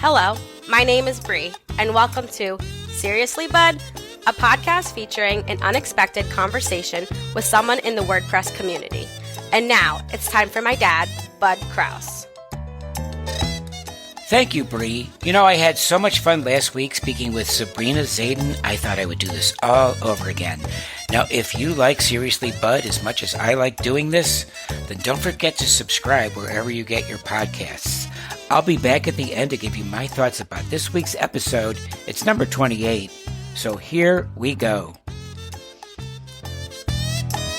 Hello, my name is Bree, and welcome to Seriously Bud, a podcast featuring an unexpected conversation with someone in the WordPress community. And now, it's time for my dad, Bud Kraus. Thank you, Bree. You know, I had so much fun last week speaking with Sabrina Zayden. I thought I would do this all over again. Now, if you like Seriously Bud as much as I like doing this, then don't forget to subscribe wherever you get your podcasts. I'll be back at the end to give you my thoughts about this week's episode. It's number 28. So here we go.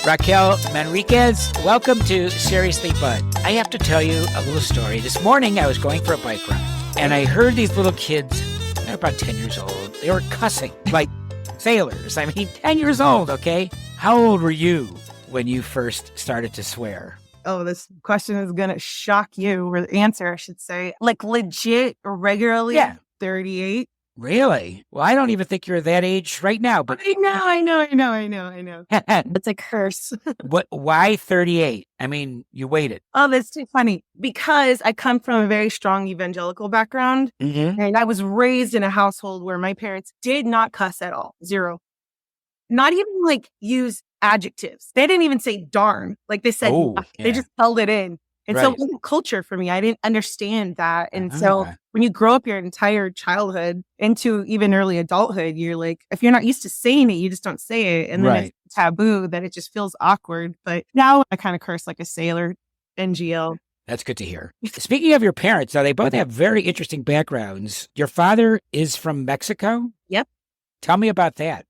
Raquel Manriquez, welcome to Seriously Bud. I have to tell you a little story. This morning I was going for a bike ride, and I heard these little kids, they're about 10 years old, they were cussing like sailors. I mean, 10 years old, okay? How old were you when you first started to swear? Oh, this question is going to shock you, or the answer, I should say. Like legit, regularly, Yeah. 38. Really? Well, I don't even think you're that age right now, but I know. It's a curse. Why 38? I mean, you waited. Oh, that's too funny. Because I come from a very strong evangelical background. Mm-hmm. And I was raised in a household where my parents did not cuss at all. Zero. Not even like use adjectives. They didn't even say darn. Like they said, They just held it in. And so it wasn't culture for me. I didn't understand that. And so when you grow up your entire childhood into even early adulthood, you're like, if you're not used to saying it, you just don't say it. And then it's taboo, that it just feels awkward. But now I kind of curse like a sailor, NGL. That's good to hear. Speaking of your parents, now they both have very interesting backgrounds. Your father is from Mexico? Yep. Tell me about that.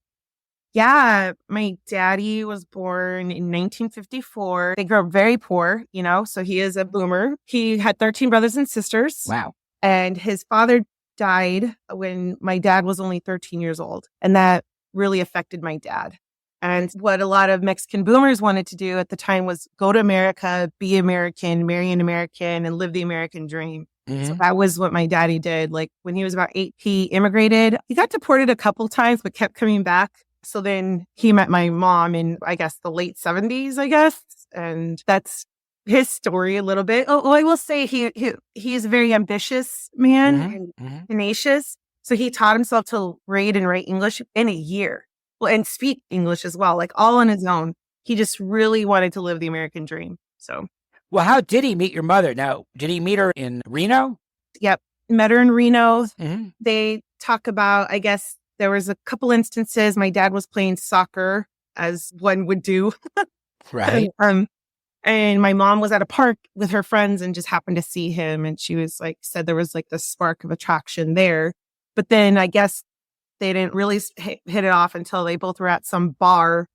Yeah, my daddy was born in 1954. They grew up very poor, so he is a boomer. He had 13 brothers and sisters. Wow. And his father died when my dad was only 13 years old. And that really affected my dad. And what a lot of Mexican boomers wanted to do at the time was go to America, be American, marry an American, and live the American dream. Mm-hmm. So that was what my daddy did. Like when he was about 8, he immigrated. He got deported a couple times, but kept coming back. So then he met my mom in, I guess, the late 70s, I guess. And that's his story a little bit. Oh, I will say he's a very ambitious man and tenacious. So he taught himself to read and write English in a year. Well, and speak English as well, like all on his own. He just really wanted to live the American dream. So. Well, how did he meet your mother? Now, did he meet her in Reno? Yep. Met her in Reno. Mm-hmm. They talk about, I guess, there was a couple instances my dad was playing soccer, as one would do. Right. And my mom was at a park with her friends and just happened to see him. And she was like, said there was like this spark of attraction there. But then I guess they didn't really hit it off until they both were at some bar.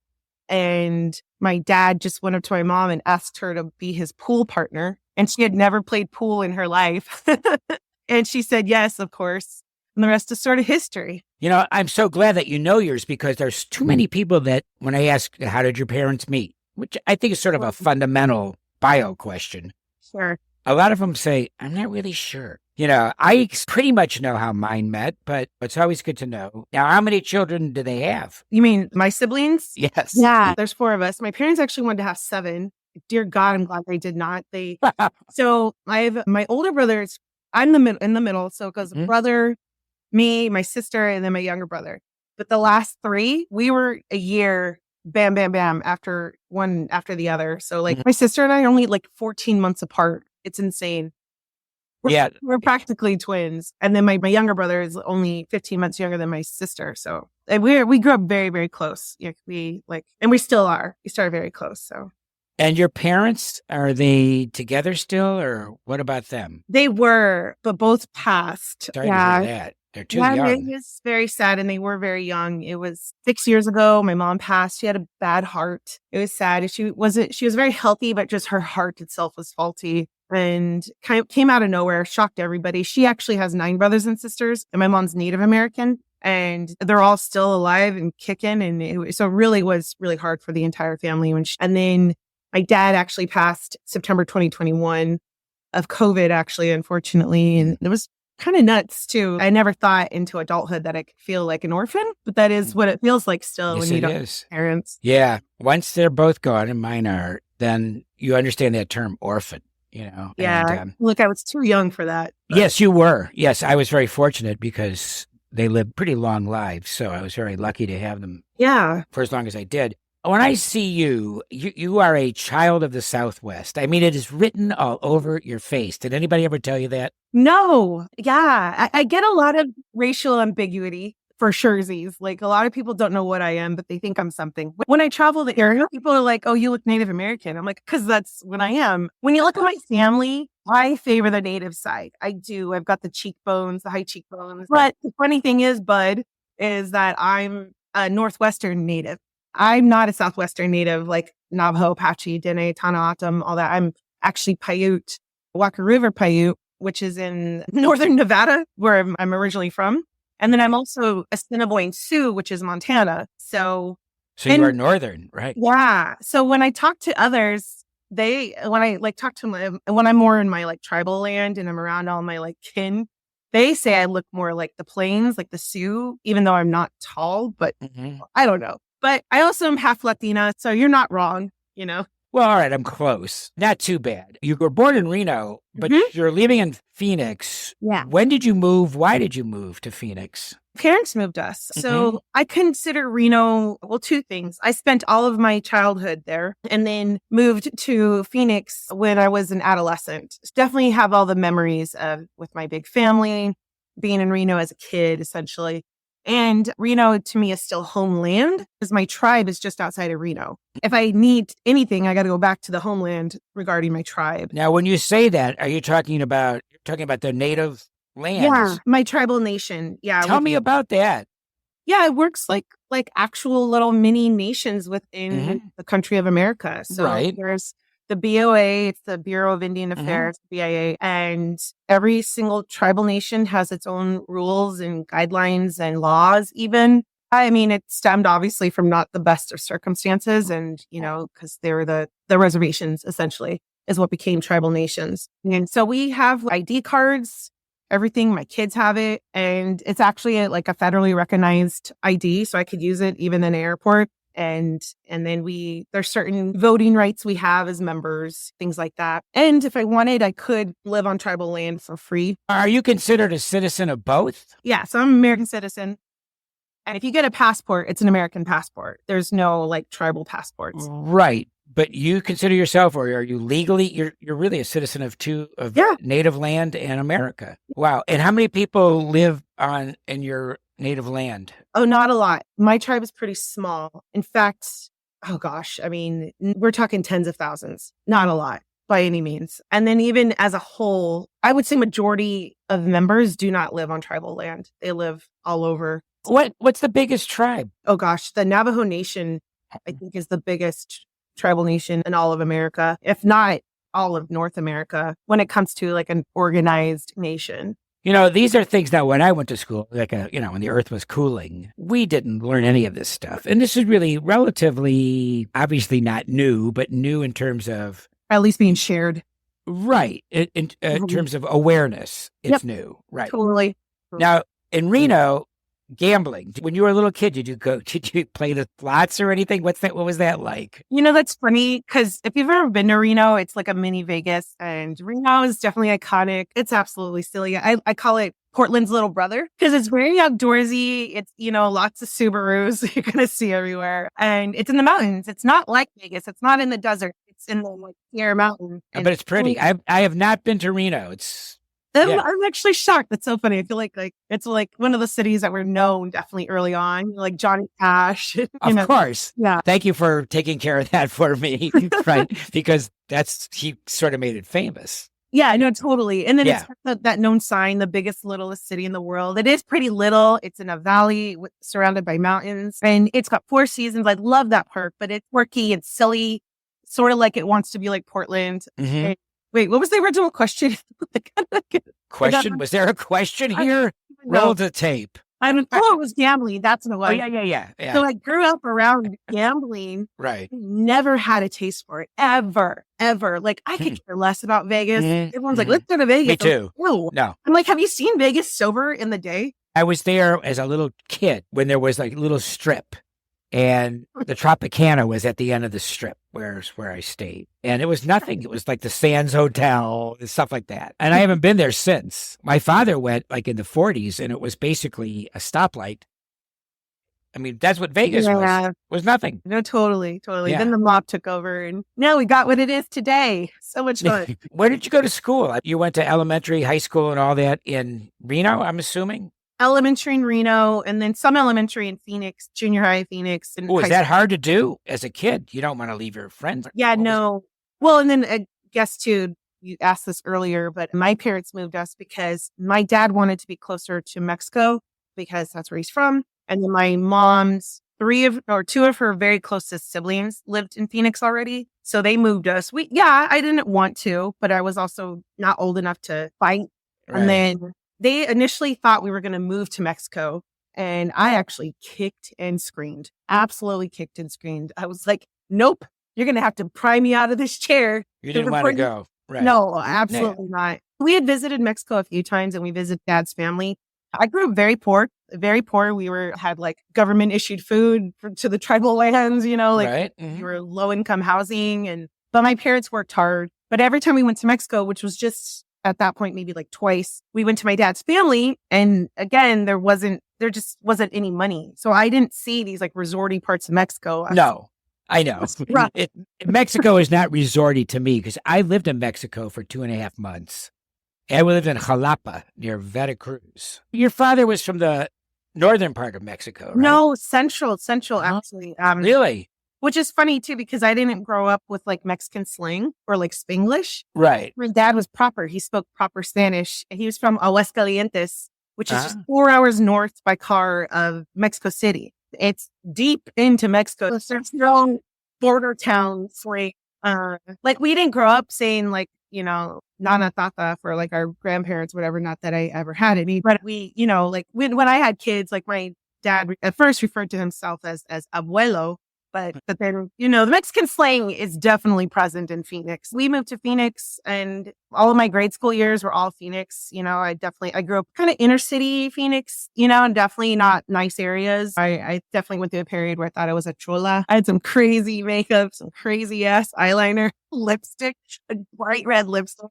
And my dad just went up to my mom and asked her to be his pool partner. And she had never played pool in her life. And she said, yes, of course. And the rest is sort of history. You know, I'm so glad that you know yours, because there's too many people that when I ask, how did your parents meet? Which I think is sort of a fundamental bio question. Sure. A lot of them say, I'm not really sure. You know, I pretty much know how mine met, but it's always good to know. Now, how many children do they have? You mean my siblings? Yes. Yeah, there's 4 of us. My parents actually wanted to have 7. Dear God, I'm glad they did not. So I have my older brothers. I'm in the middle. So it goes brother, me, my sister, and then my younger brother. But the last 3, we were a year, bam, bam, bam, after one after the other. So like my sister and I are only like 14 months apart. It's insane. We're practically twins. And then my younger brother is only 15 months younger than my sister. So we grew up very, very close. And we still are. We started very close. So. And your parents, are they together still, or what about them? They were, but both passed. Sorry to hear that. They're too young. It was very sad, and they were very young. It was 6 years ago. My mom passed. She had a bad heart. It was sad. She was very healthy, but just her heart itself was faulty, and came out of nowhere, shocked everybody. She actually has 9 brothers and sisters, and my mom's Native American, and they're all still alive and kicking. And so it really was really hard for the entire family. And then my dad actually passed September 2021 of COVID, actually, unfortunately, and it was kind of nuts too. I never thought into adulthood that I could feel like an orphan, but that is what it feels like still when you don't have parents. Yeah. Once they're both gone, and mine are, then you understand that term orphan. Yeah. And, Look, I was too young for that. But. yes, you were. Yes, I was very fortunate because they lived pretty long lives. So I was very lucky to have them for as long as I did. When I see you are a child of the Southwest. I mean, it is written all over your face. Did anybody ever tell you that? No. Yeah. I get a lot of racial ambiguity for surezies. Like a lot of people don't know what I am, but they think I'm something. When I travel the area, people are like, oh, you look Native American. I'm like, because that's what I am. When you look at my family, I favor the Native side. I do. I've got the cheekbones, the high cheekbones. But the funny thing is, Bud, is that I'm a Northwestern Native. I'm not a Southwestern Native like Navajo, Apache, Dene, Tanahatum, all that. I'm actually Paiute, Walker River Paiute, which is in northern Nevada, where I'm originally from. And then I'm also Assiniboine Sioux, which is Montana. So you are northern, right? Yeah. So when I talk to others, when I'm more in my like tribal land and I'm around all my like kin, they say I look more like the plains, like the Sioux, even though I'm not tall, but I don't know. But I also am half Latina, so you're not wrong, Well, all right, I'm close. Not too bad. You were born in Reno, but you're living in Phoenix. Yeah. When did you move? Why did you move to Phoenix? Parents moved us. So I consider Reno, two things. I spent all of my childhood there and then moved to Phoenix when I was an adolescent. Definitely have all the memories with my big family, being in Reno as a kid, essentially. And Reno to me is still homeland because my tribe is just outside of Reno. If I need anything, I got to go back to the homeland regarding my tribe. Now, when you say that, are you talking about the native lands? Yeah, my tribal nation. Yeah. Tell me about that. Yeah, it works like actual little mini nations within the country of America. So there's the BOA, it's the Bureau of Indian Affairs, BIA, and every single tribal nation has its own rules and guidelines and laws even. I mean, it stemmed obviously from not the best of circumstances and, because they were the reservations essentially is what became tribal nations. And so we have ID cards, everything. My kids have it. And it's actually like a federally recognized ID. So I could use it even in an airport. And then there's certain voting rights we have as members, things like that. And if I wanted, I could live on tribal land for free. Are you considered a citizen of both? Yeah, so I'm an American citizen. And if you get a passport, it's an American passport. There's no like tribal passports. Right. But you consider yourself, or are you legally, you're really a citizen of native land and America. Wow. And how many people live in your native land? Oh, not a lot. My tribe is pretty small. In fact, oh gosh, I mean, we're talking tens of thousands. Not a lot by any means. And then even as a whole, I would say majority of members do not live on tribal land. They live all over. What's the biggest tribe? Oh gosh, the Navajo Nation, I think, is the biggest tribal nation in all of America, if not all of North America, when it comes to like an organized nation. These are things now when I went to school, like, when the earth was cooling, we didn't learn any of this stuff. And this is really relatively, obviously not new, but new in terms of... At least being shared. Right. In terms of awareness, it's new. Right. Totally. Now, in Reno, gambling. When you were a little kid, did you play the slots or anything? What was that like? That's funny because if you've ever been to Reno, it's like a mini Vegas, and Reno is definitely iconic. It's absolutely silly. I call it Portland's little brother because it's very outdoorsy. It's, lots of Subarus you're going to see everywhere, and it's in the mountains. It's not like Vegas. It's not in the desert. It's in the Sierra Mountain. But it's pretty. I have not been to Reno. I'm actually shocked. That's so funny. I feel like it's like one of the cities that were known definitely early on, like Johnny Cash. Of course. Yeah. Thank you for taking care of that for me, right? Because he sort of made it famous. Yeah, no, totally. And then it's that known sign, the biggest, littlest city in the world. It is pretty little. It's in a valley surrounded by mountains, and it's got 4 seasons. I love that park, but it's quirky and silly, sort of like it wants to be like Portland. And wait, what was the original question? Was there a question here? Roll the tape. It was gambling. That's what it was. Oh, yeah. So I grew up around gambling. Right. Never had a taste for it. Ever. Like, I could care less about Vegas. Everyone's like, let's go to Vegas. Me too. No. I'm like, have you seen Vegas sober in the day? I was there as a little kid when there was like a little strip. And the Tropicana was at the end of the strip where I stayed. And it was nothing. It was like the Sands Hotel and stuff like that. And I haven't been there since. My father went like in the 40s, and it was basically a stoplight. I mean, that's what Vegas was nothing. No, totally. Yeah. Then the mob took over, and now we got what it is today. So much fun. Where did you go to school? You went to elementary, high school, and all that in Reno, I'm assuming? Elementary in Reno, and then some elementary in Phoenix, junior high Phoenix. And is that hard to do as a kid? You don't want to leave your friends. Yeah, no. Well, and then I guess too, you asked this earlier, but my parents moved us because my dad wanted to be closer to Mexico because that's where he's from. And then my mom's two of her very closest siblings lived in Phoenix already. So they moved us. I didn't want to, but I was also not old enough to fight. Right. And then they initially thought we were going to move to Mexico. And I actually kicked and screamed, absolutely kicked and screamed. I was like, nope, you're going to have to pry me out of this chair. You didn't want to go. Right. No, absolutely not. We had visited Mexico a few times, and we visited Dad's family. I grew up very poor. We had like government issued food to the tribal lands, we were low income housing, but my parents worked hard. But every time we went to Mexico, which was just at that point, maybe like twice, we went to my dad's family. And again, there just wasn't any money. So I didn't see these like resorty parts of Mexico. No, I know. Mexico is not resorty to me because I lived in Mexico for 2.5 months. And we lived in Jalapa near Veracruz. Your father was from the northern part of Mexico, right? No, central, actually. Really? Which is funny, too, because I didn't grow up with like Mexican slang or like Spanglish. Right. My dad was proper. He spoke proper Spanish. He was from Aguascalientes, which is just 4 hours north by car of Mexico City. It's deep into Mexico. There's their own border towns. Like we didn't grow up saying like, Nana Tata for like our grandparents, whatever. Not that I ever had any, but we, like when I had kids, like my dad at first referred to himself as abuelo, but then, the Mexican slang is definitely present in Phoenix. We moved to Phoenix and all of my grade school years were all Phoenix. I grew up kind of inner city Phoenix, and definitely not nice areas. I definitely went through a period where I thought I was a chola. I had some crazy makeup, some crazy ass eyeliner, lipstick, a bright red lipstick.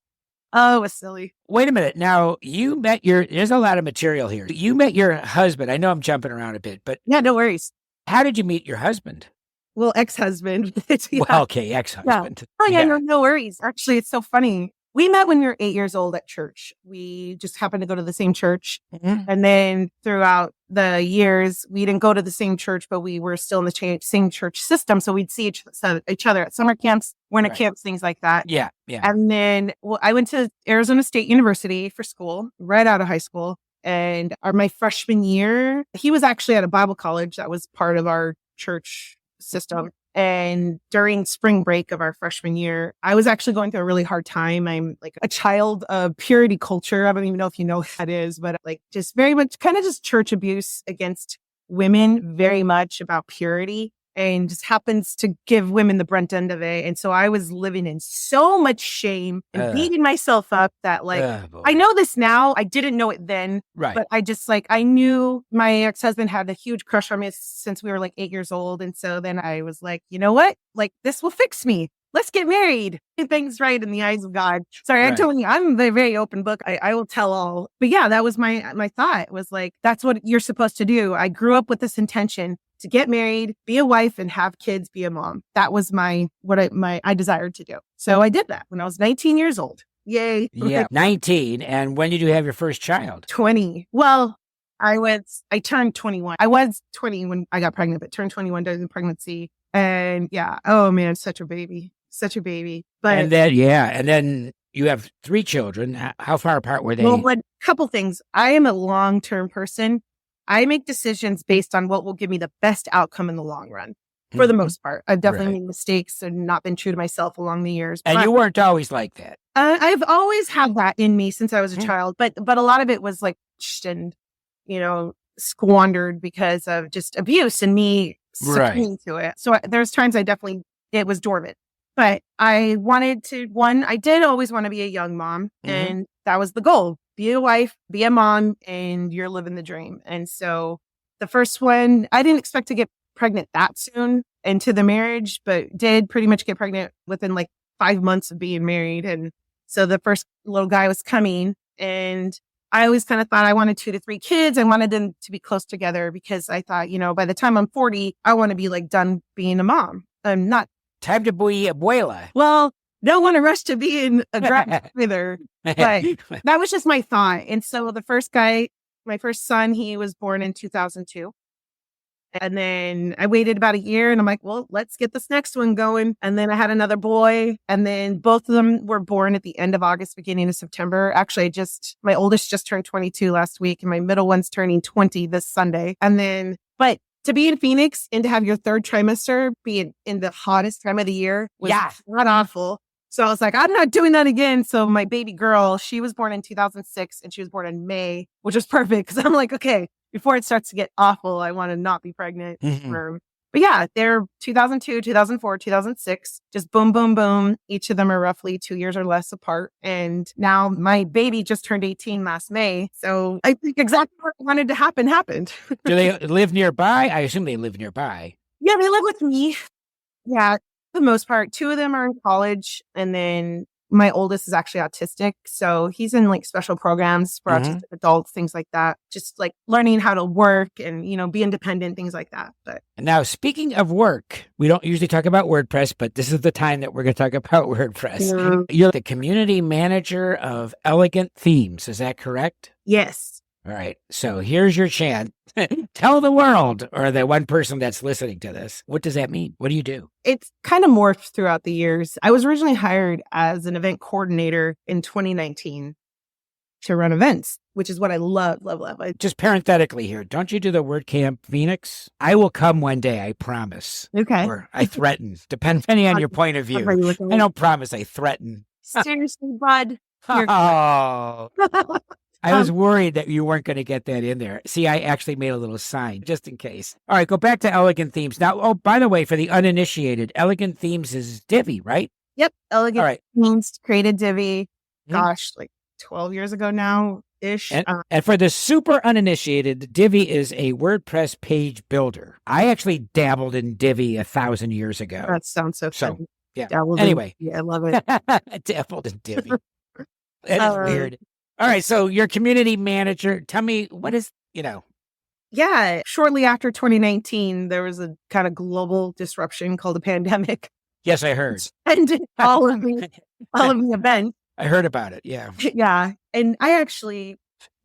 Oh, it was silly. Wait a minute. Now, there's a lot of material here. You met your husband. I know I'm jumping around a bit, but. Yeah, no worries. How did you meet your husband? Well, ex-husband. Yeah. Well, okay, ex-husband. Yeah. Oh, yeah, no worries. Actually, it's so funny. We met when we were 8 years old at church. We just happened to go to the same church. Mm-hmm. And then throughout the years, we didn't go to the same church, but we were still in the same church system. So we'd see each other at summer camps, winter camps, things like that. Yeah. And then I went to Arizona State University for school, right out of high school. And my freshman year, he was actually at a Bible college that was part of our church system. And during spring break of our freshman year, I was actually going through a really hard time. I'm like a child of purity culture. I don't even know if you know what that is, but like just very much kind of just church abuse against women, very much about purity, and just happens to give women the brunt end of it. And so I was living in so much shame and beating myself up that like, I know this now. I didn't know it then, right? But I just like, I knew my ex-husband had a huge crush on me since we were like 8 years old. And so then I was like, you know what? Like this will fix me. Let's get married. Things right in the eyes of God. Sorry, right. I'm telling you, I'm a very open book. I will tell all. But yeah, that was my thought. It was like, that's what you're supposed to do. I grew up with this intention to get married, be a wife, and have kids, be a mom. That was I desired to do. So I did that when I was 19 years old. Yay. Yeah, 19. And when did you have your first child? 20. Well, I turned 21. I was 20 when I got pregnant, but turned 21 during the pregnancy. And yeah, oh man, such a baby. But and then you have 3 children. How far apart were they? Well, a couple things. I am a long-term person. I make decisions based on what will give me the best outcome in the long run, for the most part. I've definitely made mistakes and not been true to myself along the years. And you weren't always like that. I've always had that in me since I was a child, but a lot of it was like, and squandered because of just abuse and me succumbing to it. So there's times it was dormant. But I did always want to be a young mom, and that was the goal. Be a wife, be a mom, and you're living the dream. And so the first one, I didn't expect to get pregnant that soon into the marriage, but did pretty much get pregnant within like 5 months of being married. And so the first little guy was coming, and I always kind of thought I wanted 2 to 3 kids. I wanted them to be close together because I thought, by the time I'm 40, I want to be like done being a mom. I'm not. Time to be abuela. Well, don't want to rush to being a grandmother, but that was just my thought. And so the first guy, my first son, he was born in 2002. And then I waited about a year and I'm like, well, let's get this next one going. And then I had another boy, and then both of them were born at the end of August, beginning of September. Actually, my oldest just turned 22 last week, and my middle one's turning 20 this Sunday. And then, but to be in Phoenix and to have your third trimester be in the hottest time of the year was not awful. So I was like, I'm not doing that again. So my baby girl, she was born in 2006 and she was born in May, which was perfect because I'm like, okay, before it starts to get awful, I want to not be pregnant. Mm-hmm. But yeah, they're 2002, 2004, 2006, just boom, boom, boom. Each of them are roughly 2 years or less apart. And now my baby just turned 18 last May. So I think exactly what I wanted to happen happened. Do they live nearby? I assume they live nearby. Yeah, they live with me. Yeah, for the most part. 2 of them are in college, and then my oldest is actually autistic. So he's in like special programs for autistic adults, things like that. Just like learning how to work and, be independent, things like that. But now, speaking of work, we don't usually talk about WordPress, but this is the time that we're going to talk about WordPress. Yeah. You're the community manager of Elegant Themes. Is that correct? Yes. All right. So here's your chance. Tell the world, or the one person that's listening to this, what does that mean? What do you do? It's kind of morphed throughout the years. I was originally hired as an event coordinator in 2019 to run events, which is what I love. Just parenthetically here, don't you do the WordCamp Phoenix? I will come one day, I promise. Okay. Or I threaten, depending on your point of view. I don't promise, I threaten. Seriously, bud. Oh. I was worried that you weren't going to get that in there. See, I actually made a little sign just in case. All right, go back to Elegant Themes. Now, by the way, for the uninitiated, Elegant Themes is Divi, right? Yep. Elegant Themes created Divi, like 12 years ago now-ish. And for the super uninitiated, Divi is a WordPress page builder. I actually dabbled in Divi 1,000 years ago. That sounds so fun. Yeah. Anyway. I love it. I dabbled in Divi. That is weird. All right. So your community manager, tell me what is, Yeah. Shortly after 2019, there was a kind of global disruption called a pandemic. Yes, I heard. And all of the events. I heard about it. Yeah. Yeah. And I actually,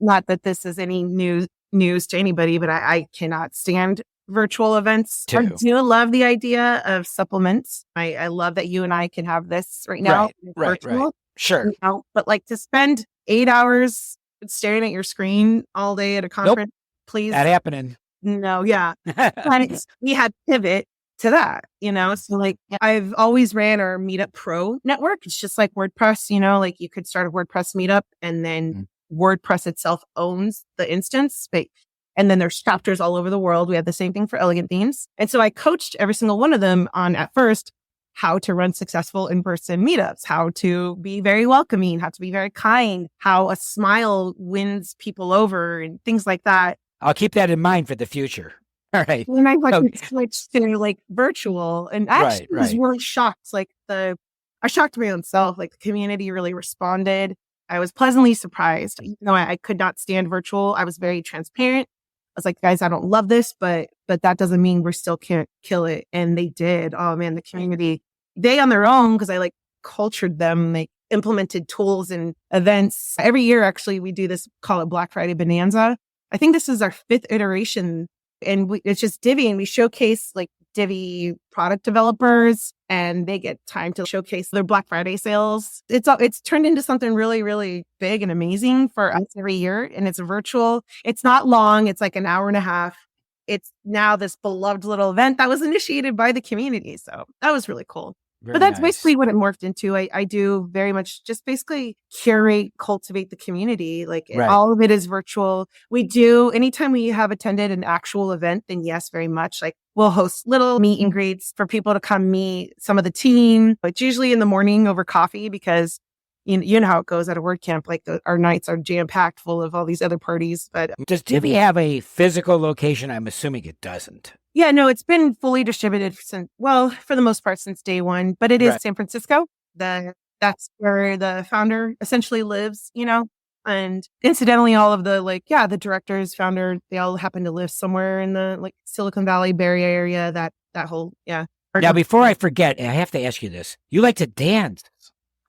not that this is any news to anybody, but I cannot stand virtual events. Too. I do love the idea of supplements. I love that you and I can have this right now. Right. Sure. But like to spend 8 hours staring at your screen all day at a conference, please. That happening. No, yeah. We had pivot to that, So like I've always ran our Meetup Pro network. It's just like WordPress, like you could start a WordPress meetup and then WordPress itself owns the instance. And then there's chapters all over the world. We have the same thing for Elegant Themes. And so I coached every single one of them on, at first, how to run successful in-person meetups, how to be very welcoming, how to be very kind, how a smile wins people over and things like that. I'll keep that in mind for the future. All right. And I switched to like virtual, and actually was really shocked. I shocked my own self. Like the community really responded. I was pleasantly surprised. Even though I could not stand virtual, I was very transparent. I was like, guys, I don't love this, but that doesn't mean we still can't kill it. And they did. Oh man, the community, they on their own, because I like cultured them, they implemented tools and events. Every year, actually, we do this, call it Black Friday Bonanza. I think this is our 5th iteration. And it's just Divi, and we showcase like Divi product developers, and they get time to showcase their Black Friday sales. It's turned into something really, really big and amazing for us every year. And it's virtual. It's not long. It's like an hour and a half. It's now this beloved little event that was initiated by the community. So that was really cool. But that's basically what it morphed into. I do very much just basically curate, cultivate the community. Like all of it is virtual. We do, anytime we have attended an actual event, then yes, very much. Like we'll host little meet and greets for people to come meet some of the team. It's usually in the morning over coffee because you know how it goes at a WordCamp. Like our nights are jam-packed full of all these other parties. But does Divi have a physical location? I'm assuming it doesn't. Yeah, no, it's been fully distributed since, well, for the most part since day one, but it is Right. San Francisco. That's where the founder essentially lives, and incidentally, all of the the directors, founder, they all happen to live somewhere in the Silicon Valley, Bay Area, that whole, yeah. Now, before I forget, I have to ask you this. You like to dance.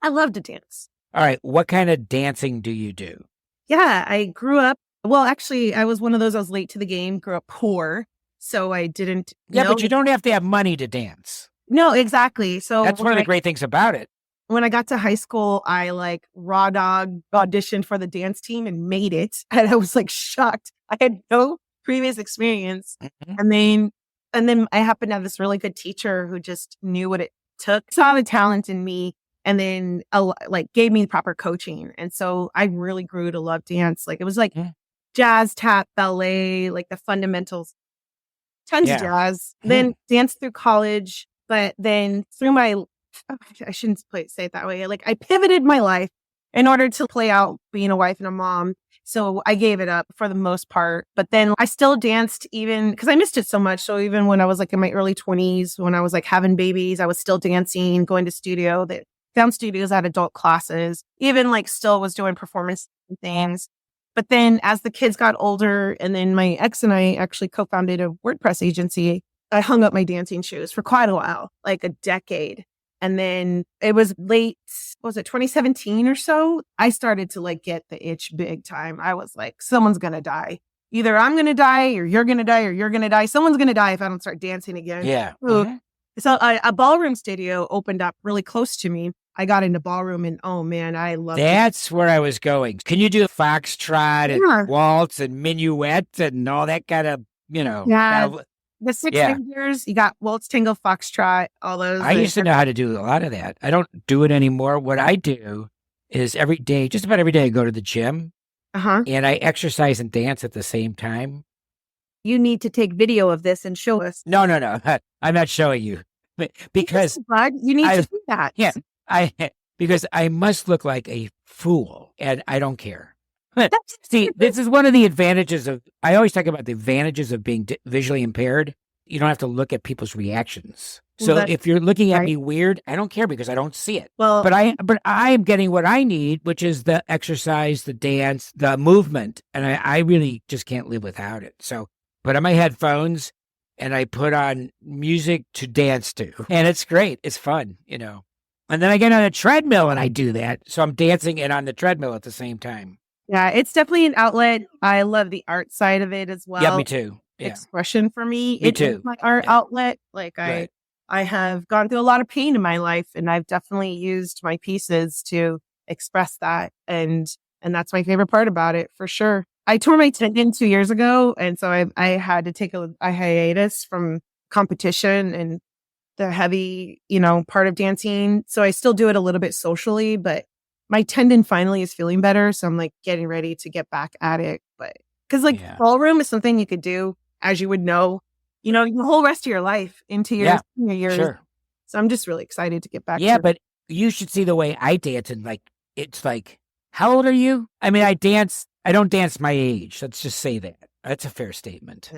I love to dance. All right. What kind of dancing do you do? Yeah, I grew up, well, actually, I was one of those, I was late to the game, grew up poor. So I didn't Yeah, know. but you don't have to have money to dance. No, exactly. So That's one of the great things about it. when I got to high school, I raw dog auditioned for the dance team and made it. And I was shocked. I had no previous experience. Mhm. And then I happened to have this really good teacher who just knew what it took, saw the talent in me, and then gave me proper coaching. And so I really grew to love dance. It was Yeah. jazz, tap, ballet, the fundamentals, tons of Yeah. jazz, Hmm. then danced through college, but then through I shouldn't say it that way. I pivoted my life in order to play out being a wife and a mom. So I gave it up for the most part, but then I still danced even because I missed it so much. So even when I was in my early 20s, when I was having babies, I was still dancing, going to studio. They found studios at adult classes, even still was doing performance things. But then as the kids got older, and then my ex and I actually co-founded a WordPress agency, I hung up my dancing shoes for quite a while, a decade. And then it was late, what was it, 2017 or so? I started to get the itch big time. I was like, someone's going to die. Either I'm going to die or you're going to die or you're going to die. Someone's going to die if I don't start dancing again. Yeah. So a ballroom studio opened up really close to me. I got into ballroom and oh man, I love it. That's where I was going. Can you do foxtrot and waltz and minuet and all that kind of, Yeah. The six fingers, you got waltz, tango, foxtrot, all those. I used to know how to do a lot of that. I don't do it anymore. What I do is every day, just about every day, I go to the gym and I exercise and dance at the same time. You need to take video of this and show us. No. I'm not showing you. Because you need to do that. Yeah. Because I must look like a fool and I don't care. See, this is one of the advantages I always talk about the advantages of being visually impaired. You don't have to look at people's reactions. So if you're looking at me weird, I don't care because I don't see it. Well, but I am getting what I need, which is the exercise, the dance, the movement. And I really just can't live without it. So put on my headphones and I put on music to dance to. And it's great. It's fun, And then I get on a treadmill and I do that. So I'm dancing and on the treadmill at the same time. Yeah, it's definitely an outlet. I love the art side of it as well. Yeah, me too. Yeah. Expression for me. Me It is too. my art outlet. Right. I have gone through a lot of pain in my life, and I've definitely used my pieces to express that. And that's my favorite part about it, for sure. I tore my tendon 2 years ago, and so I had to take a hiatus from competition and the heavy, part of dancing. So I still do it a little bit socially, but my tendon finally is feeling better. So I'm getting ready to get back at it. But because ballroom is something you could do, as you would know, the whole rest of your life into your senior years. Sure. So I'm just really excited to get back. Yeah, but you should see the way I dance. And it's how old are you? I mean, I don't dance my age. Let's just say that. That's a fair statement.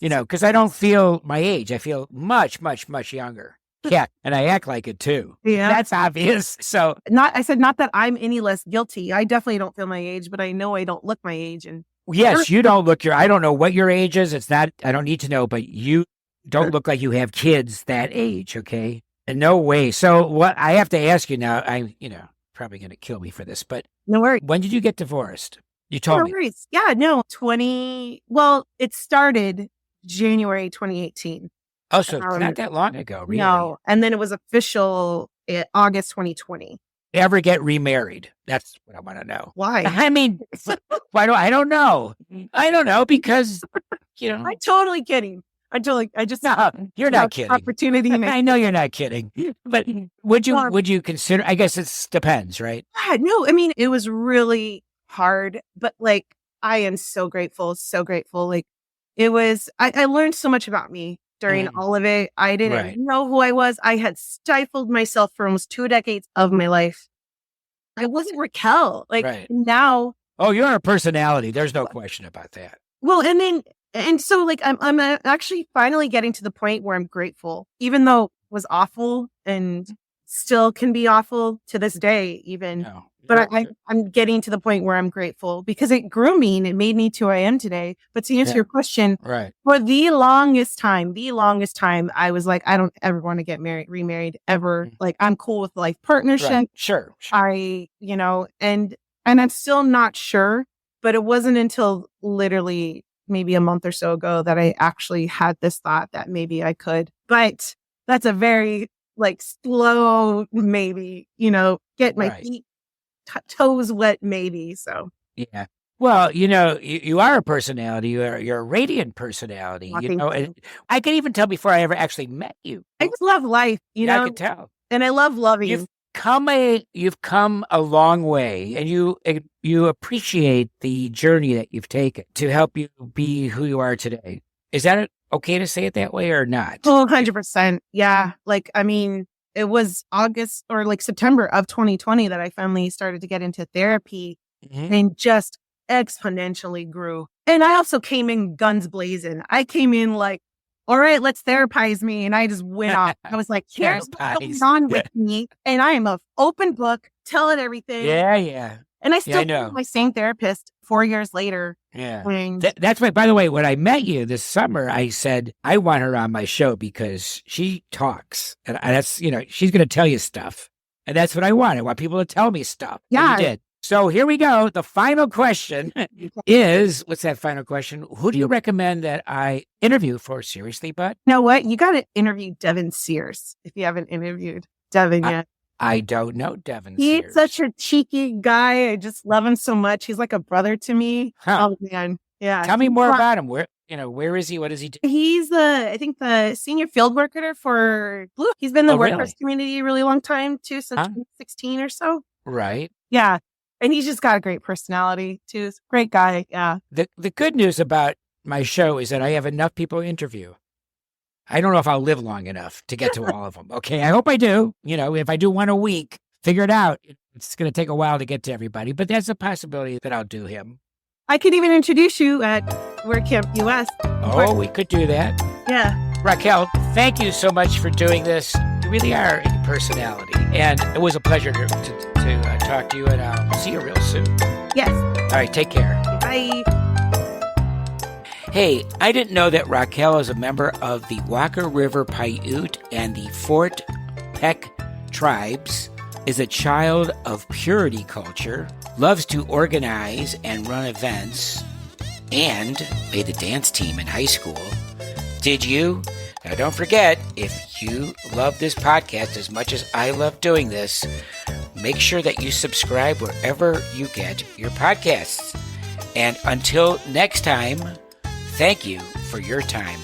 Because I don't feel my age. I feel much, much, much younger. Yeah, and I act like it too. Yeah, that's obvious. So I said not that I'm any less guilty. I definitely don't feel my age, but I know I don't look my age. And yes, you don't look I don't know what your age is. It's not. I don't need to know, but you don't look like you have kids that age. Okay, and no way. So what I have to ask you now, probably going to kill me for this, but no worries. When did you get divorced? You told me. Worries. Yeah, no, 20. Well, it started January 2018. Oh, so not that long ago, really? No, and then it was official August 2020. Ever get remarried? That's what I want to know. Why? I mean, why do I don't know? I don't know because I'm totally kidding. I just no, you're not kidding. Opportunity. I know you're not kidding. But would you consider? I guess it depends, right? No, I mean it was really hard, but I am so grateful, so grateful. It was. I learned so much about me during all of it. I didn't know who I was. I had stifled myself for almost 2 decades of my life. I wasn't Raquel. Now. Oh, you're a personality. There's no question about that. Well, and then And so like, I'm actually finally getting to the point where I'm grateful, even though it was awful and still can be awful to this day, even. No. But I'm getting to the point where I'm grateful because it grew me and it made me to who I am today. But to answer your question, right. for the longest time, I was like, I don't ever want to get remarried ever. Like, I'm cool with life partnership. Right. Sure. And I'm still not sure, but it wasn't until literally maybe a month or so ago that I actually had this thought that maybe I could. But that's a very like slow, maybe, get my feet toes wet, maybe. So yeah. Well, you are a personality. You're a radiant personality. And I can even tell before I ever actually met you. I just love life. I can tell, and I love loving. You've come a long way, and you appreciate the journey that you've taken to help you be who you are today. Is that okay to say it that way or not? Oh, 100%. Yeah. Like, I mean, it was August or like September of 2020 that I finally started to get into therapy and just exponentially grew. And I also came in guns blazing. I came in like, all right, let's therapize me. And I just went off. I was like, here's what's going on with me. And I am an open book, telling everything. Yeah. And I still have my same therapist 4 years later. Yeah. That's right. By the way, when I met you this summer, I said, I want her on my show because she talks. And that's, she's going to tell you stuff. And that's what I want. I want people to tell me stuff. Yeah. And you did. So here we go. The final question is, what's that final question? Who do you recommend that I interview for Seriously Bud? You know what? You got to interview Devin Sears if you haven't interviewed Devin yet. I don't know Devin He's Sears. such a cheeky guy. I just love him so much. He's like a brother to me. Huh. Oh, man. Yeah. Tell me more about him. Where is he? What does he do? He's the senior field worker for Blue. He's been in the WordPress community a really long time too, since 2016 or so. Right. Yeah. And he's just got a great personality too. He's a great guy. Yeah. The good news about my show is that I have enough people to interview. I don't know if I'll live long enough to get to all of them. Okay. I hope I do. If I do one a week, figure it out. It's going to take a while to get to everybody, but that's a possibility that I'll do him. I could even introduce you at WordCamp US. Oh, we could do that. Yeah. Raquel, thank you so much for doing this. You really are a personality. And it was a pleasure to talk to you, and I'll see you real soon. Yes. All right. Take care. Bye. Hey, I didn't know that Raquel is a member of the Walker River Paiute and the Fort Peck tribes, is a child of purity culture, loves to organize and run events, and made the dance team in high school. Did you? Now don't forget, if you love this podcast as much as I love doing this, make sure that you subscribe wherever you get your podcasts. And until next time, thank you for your time.